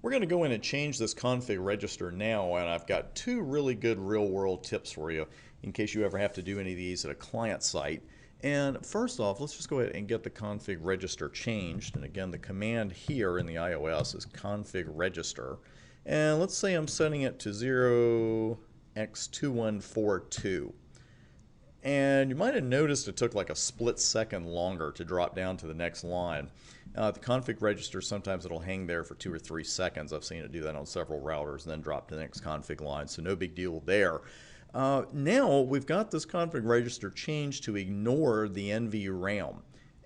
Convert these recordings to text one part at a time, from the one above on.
We're going to go in and change this config register now, and I've got two really good real-world tips for you in case you ever have to do any of these at a client site. And first off, let's just go ahead and get the config register changed. And again, the command here in the iOS is config register. And let's say I'm setting it to 0x2142. And you might have noticed it took like a split second longer to drop down to the next line. The config register, sometimes it'll hang there for 2 or 3 seconds. I've seen it do that on several routers and then drop to the next config line, so no big deal there. Now we've got this config register changed to ignore the NVRAM.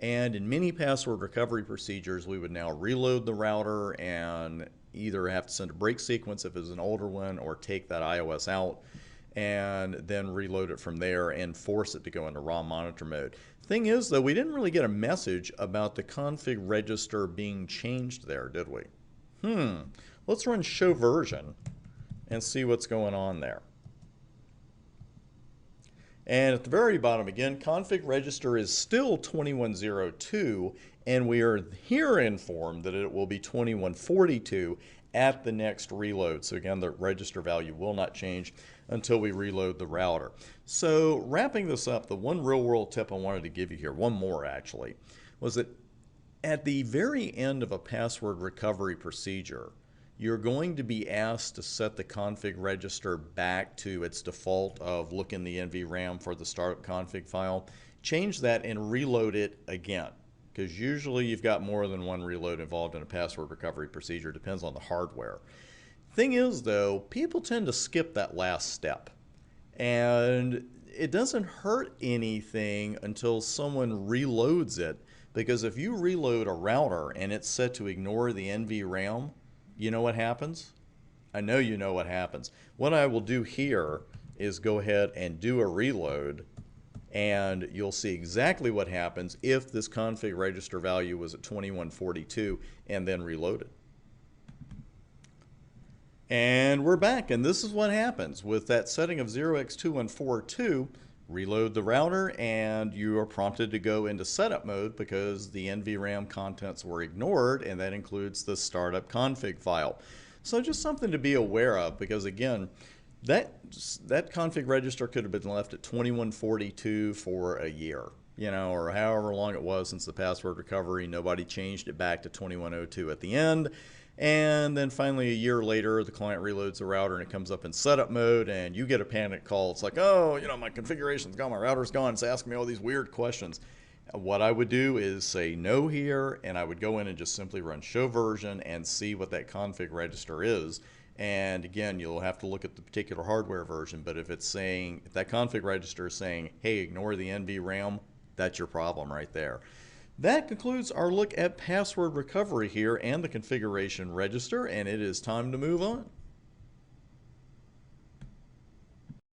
And in many password recovery procedures, we would now reload the router and either have to send a break sequence if it's an older one or take that iOS out and then reload it from there and force it to go into raw monitor mode. Thing is, though, we didn't really get a message about the config register being changed there, did we? Let's run show version and see what's going on there. And at the very bottom again, config register is still 2102, and we are here informed that it will be 2142 at the next reload. So again, the register value will not change until we reload the router. So wrapping this up, the one real world tip I wanted to give you here, one more actually, was that at the very end of a password recovery procedure, you're going to be asked to set the config register back to its default of look in the NVRAM for the startup config file. Change that and reload it again, because usually you've got more than one reload involved in a password recovery procedure. Depends on the hardware. Thing is, though, people tend to skip that last step, and it doesn't hurt anything until someone reloads it, because if you reload a router and it's set to ignore the NVRAM, you know what happens? I know you know what happens. What I will do here is go ahead and do a reload, and you'll see exactly what happens if this config register value was at 2142 and then reloaded. And we're back, and this is what happens with that setting of 0x2142. Reload the router and you are prompted to go into setup mode because the NVRAM contents were ignored, and that includes the startup config file. So just something to be aware of, because again, that config register could have been left at 2142 for a year, you know, or however long it was since the password recovery. Nobody changed it back to 2102 at the end. And then finally a year later, the client reloads the router and it comes up in setup mode, and you get a panic call. It's like, oh, you know, my configuration's gone, my router's gone. It's asking me all these weird questions. What I would do is say no here, and I would go in and just simply run show version and see what that config register is. And again, you'll have to look at the particular hardware version, but if it's saying, if that config register is saying, hey, ignore the NVRAM, that's your problem right there. That concludes our look at password recovery here and the configuration register, and it is time to move on.